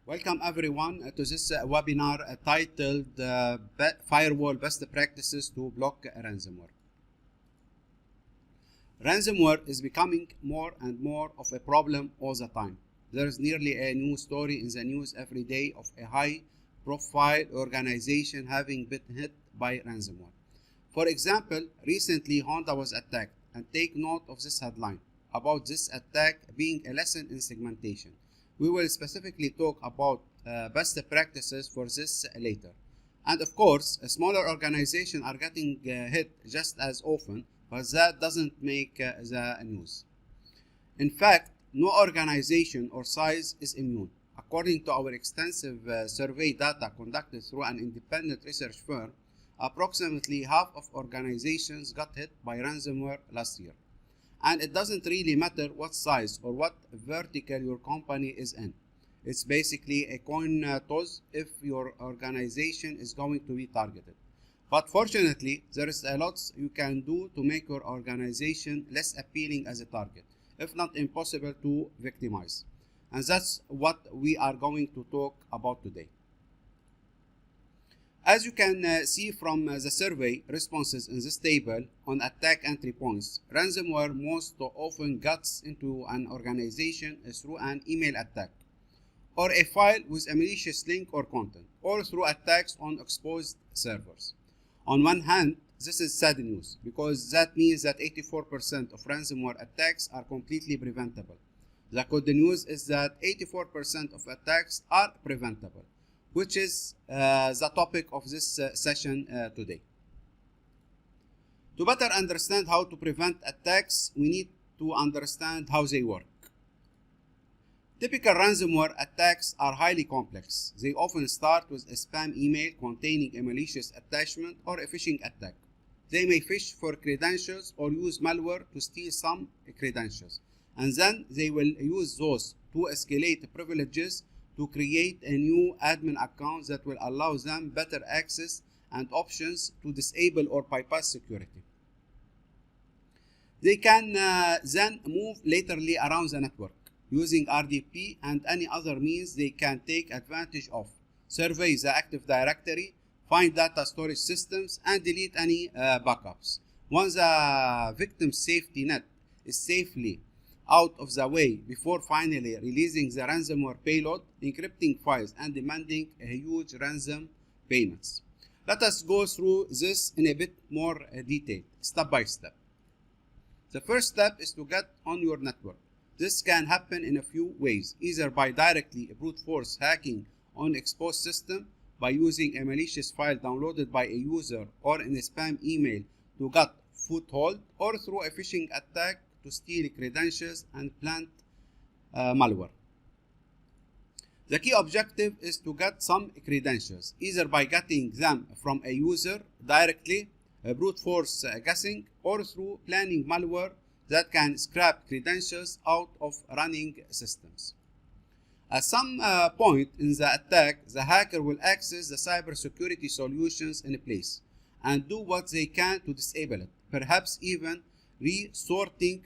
Welcome everyone to this webinar titled Firewall Best Practices to Block Ransomware. Ransomware is becoming more and more of a problem all the time. There is nearly a new story in the news every day of a high-profile organization having been hit by ransomware. For example, recently Honda was attacked, and take note of this headline about this attack being a lesson in segmentation. We will specifically talk about best practices for this later. And of course, smaller organizations are getting hit just as often, but that doesn't make the news. In fact, no organization or size is immune. According to our extensive survey data conducted through an independent research firm, approximately half of organizations got hit by ransomware last year. And it doesn't really matter what size or what vertical your company is in. It's basically a coin toss if your organization is going to be targeted. But fortunately, there is a lot you can do to make your organization less appealing as a target, if not impossible to victimize. And that's what we are going to talk about today. As you can see from the survey responses in this table on attack entry points, ransomware most often gets into an organization through an email attack, or a file with a malicious link or content, or through attacks on exposed servers. On one hand, this is sad news, because that means that 84% of ransomware attacks are completely preventable. The good news is that 84% of attacks are preventable, which is the topic of this session today. To better understand how to prevent attacks, we need to understand how they work. Typical ransomware attacks are highly complex. They often start with a spam email containing a malicious attachment or a phishing attack. They may phish for credentials or use malware to steal some credentials, and then they will use those to escalate privileges to create a new admin account that will allow them better access and options to disable or bypass security. They can then move laterally around the network using RDP and any other means they can take advantage of, survey the Active Directory, find data storage systems, and delete any backups. Once the victim's safety net is safely out of the way before finally releasing the ransomware payload, encrypting files, and demanding a huge ransom payments. Let us go through this in a bit more detail, step by step. The first step is to get on your network. This can happen in a few ways, either by directly brute force hacking on exposed system, by using a malicious file downloaded by a user or in a spam email to get foothold, or through a phishing attack to steal credentials and plant malware. The key objective is to get some credentials, either by getting them from a user directly, brute force guessing, or through planning malware that can scrap credentials out of running systems. At some point in the attack, the hacker will access the cybersecurity solutions in place and do what they can to disable it, perhaps even restarting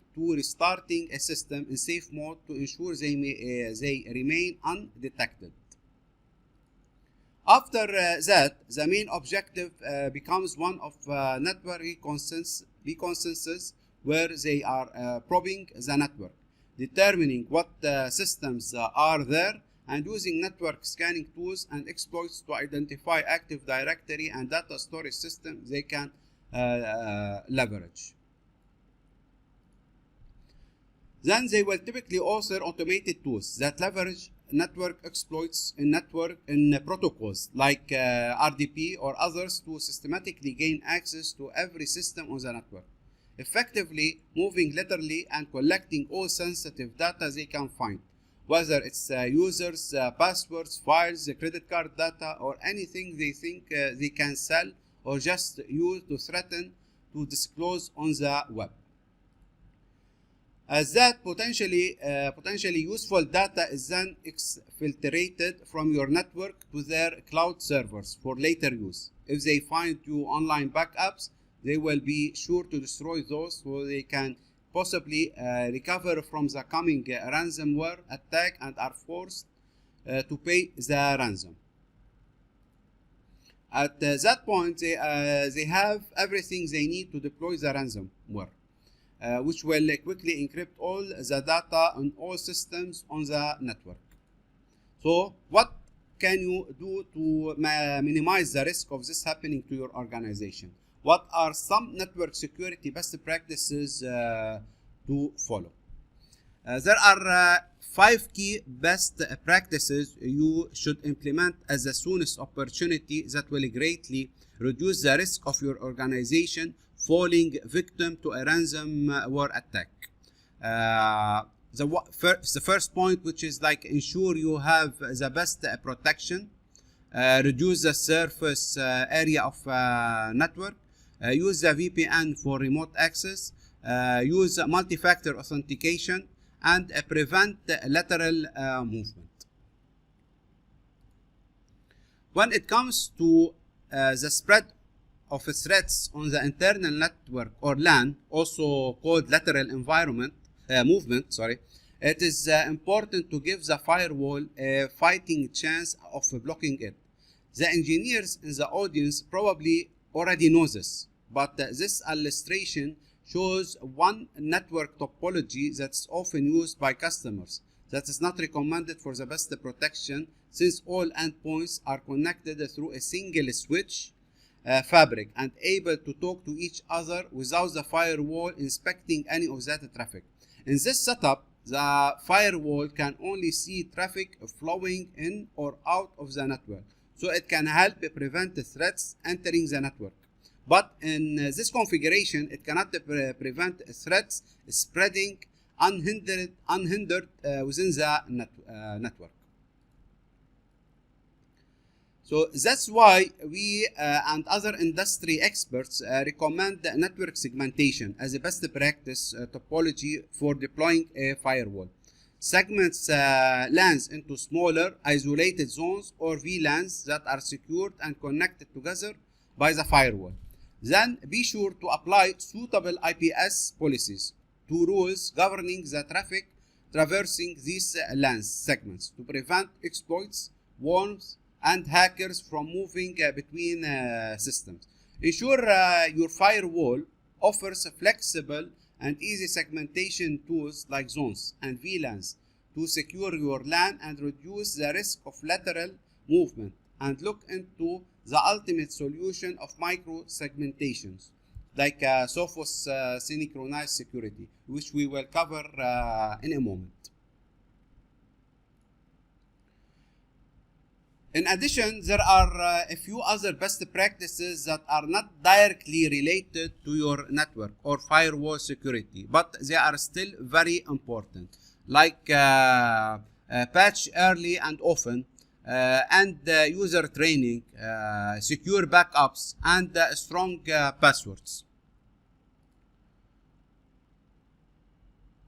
a system in safe mode to ensure they remain undetected. After that, the main objective becomes one of network reconnaissance, where they are probing the network, determining what systems are there, and using network scanning tools and exploits to identify Active Directory and data storage systems they can leverage. Then they will typically author automated tools that leverage network exploits in protocols like RDP or others to systematically gain access to every system on the network, effectively moving laterally and collecting all sensitive data they can find, whether it's users, passwords, files, credit card data, or anything they think they can sell or just use to threaten to disclose on the web. As that potentially useful data is then exfiltrated from your network to their cloud servers for later use. If they find your online backups, they will be sure to destroy those so they can possibly recover from the coming ransomware attack and are forced to pay the ransom. At that point, they have everything they need to deploy the ransomware, which will quickly encrypt all the data on all systems on the network. So what can you do to minimize the risk of this happening to your organization? What are some network security best practices to follow? There are 5 key best practices you should implement as the soonest opportunity that will greatly reduce the risk of your organization falling victim to a ransomware attack. The first point, which is like ensure you have the best protection, reduce the surface area of network, use the VPN for remote access, use multi-factor authentication, and prevent lateral movement. When it comes to the spread of threats on the internal network or LAN, also called lateral movement, it is important to give the firewall a fighting chance of blocking it. The engineers in the audience probably already know this, but this illustration shows one network topology that's often used by customers that is not recommended for the best protection, since all endpoints are connected through a single switch fabric and able to talk to each other without the firewall inspecting any of that traffic. In this setup, the firewall can only see traffic flowing in or out of the network, so it can help prevent threats entering the network. But in this configuration, it cannot prevent threats spreading unhindered within the network. So that's why we and other industry experts recommend network segmentation as a best practice topology for deploying a firewall. Segments LANs into smaller isolated zones or VLANs that are secured and connected together by the firewall. Then be sure to apply suitable IPS policies to rules governing the traffic traversing these LAN segments to prevent exploits, worms, and hackers from moving between systems. Ensure your firewall offers flexible and easy segmentation tools like zones and VLANs to secure your LAN and reduce the risk of lateral movement, and look into the ultimate solution of micro segmentations like Sophos Synchronized security, which we will cover in a moment. In addition, there are a few other best practices that are not directly related to your network or firewall security, but they are still very important, like patch early and often, and user training, secure backups, and strong passwords.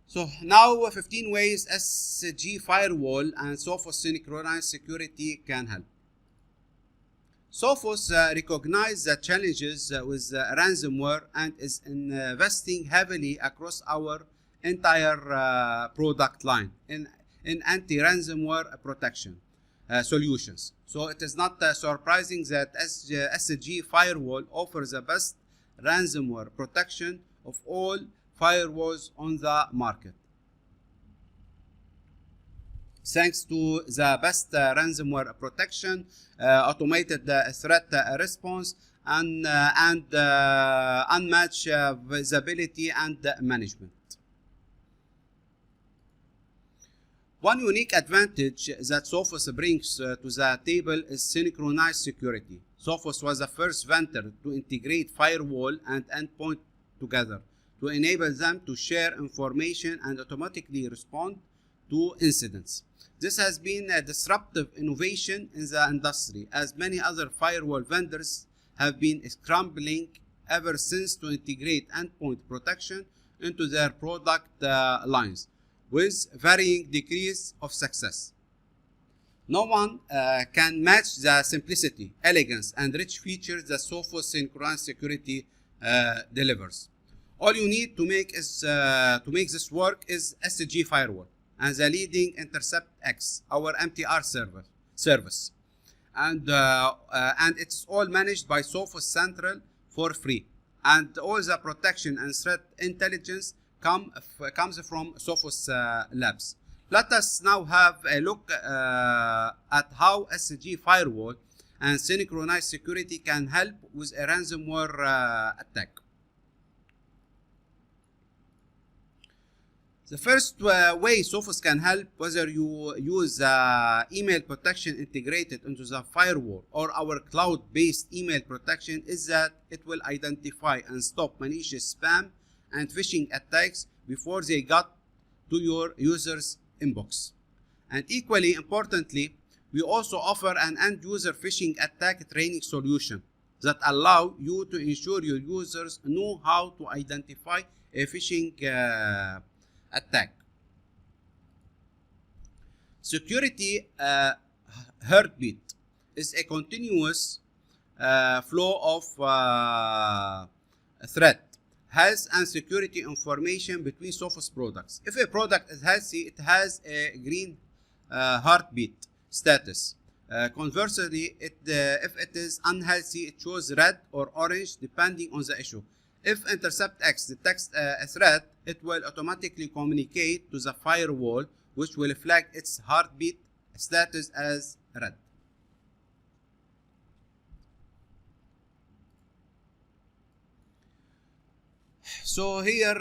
So now 15 ways SG Firewall and Sophos Synchronized Security can help. Sophos recognizes the challenges with ransomware and is investing heavily across our entire product line in anti-ransomware protection solutions. So it is not surprising that SG Firewall offers the best ransomware protection of all firewalls on the market. Thanks to the best ransomware protection, automated threat response, and unmatched visibility and management. One unique advantage that Sophos brings to the table is synchronized security. Sophos was the first vendor to integrate firewall and endpoint together to enable them to share information and automatically respond to incidents. This has been a disruptive innovation in the industry, as many other firewall vendors have been scrambling ever since to integrate endpoint protection into their product lines, with varying degrees of success. No one can match the simplicity, elegance, and rich features that Sophos Synchronized Security delivers. All you need to make this work is SG Firewall and the leading Intercept X, our MTR service. And it's all managed by Sophos Central for free. And all the protection and threat intelligence comes from Sophos Labs. Let us now have a look at how SG Firewall and Synchronized security can help with a ransomware attack. The first way Sophos can help, whether you use email protection integrated into the firewall or our cloud-based email protection, is that it will identify and stop malicious spam and phishing attacks before they got to your user's inbox. And equally importantly, we also offer an end-user phishing attack training solution that allow you to ensure your users know how to identify a phishing attack. Security heartbeat is a continuous flow of threat, health, and security information between Sophos products. If a product is healthy, it has a green heartbeat status. Conversely, if it is unhealthy, it shows red or orange depending on the issue. If Intercept X detects a threat, it will automatically communicate to the firewall, which will flag its heartbeat status as red. So here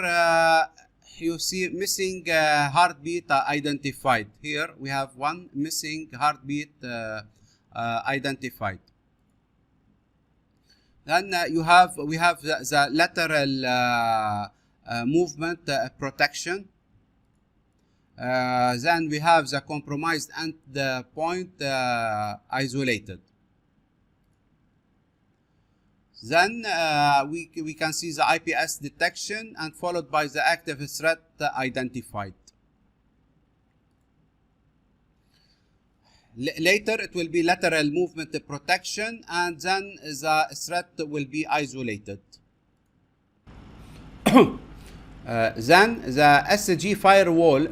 you see missing heartbeat identified. Here we have one missing heartbeat identified. Then we have the lateral movement protection. Then we have the compromised endpoint isolated. Then we can see the IPS detection and followed by the active threat identified. Later it will be lateral movement protection, and then the threat will be isolated. Then the SG firewall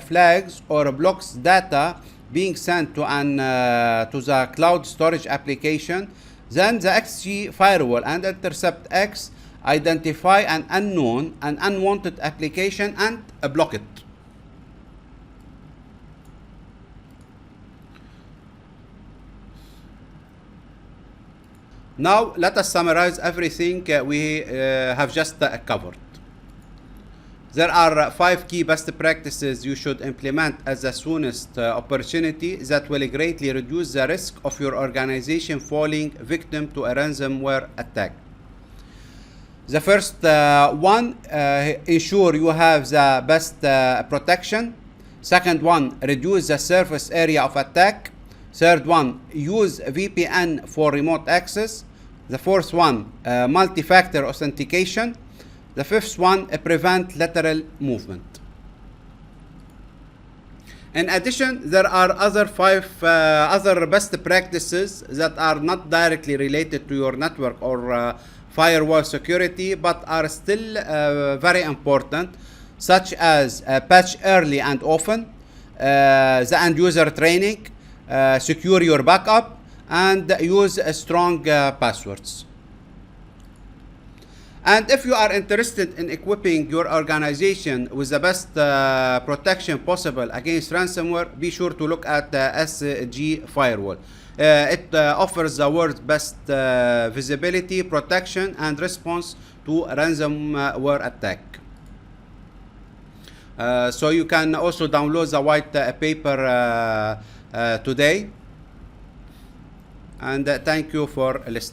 flags or blocks data being sent to the cloud storage application. Then the XG firewall and Intercept X identify an unknown and unwanted application and block it. Now let us summarize everything we have just covered. There are 5 key best practices you should implement as the soonest opportunity that will greatly reduce the risk of your organization falling victim to a ransomware attack. The first one, ensure you have the best protection. Second one, reduce the surface area of attack. Third one, use VPN for remote access. The fourth one, multi-factor authentication. The fifth one, prevent lateral movement. In addition, there are other 5 other best practices that are not directly related to your network or firewall security, but are still very important, such as patch early and often, the end user training, secure your backup, and use strong passwords. And if you are interested in equipping your organization with the best protection possible against ransomware, be sure to look at SG Firewall. It offers the world's best visibility, protection, and response to ransomware attack. So you can also download the white paper today. And thank you for listening.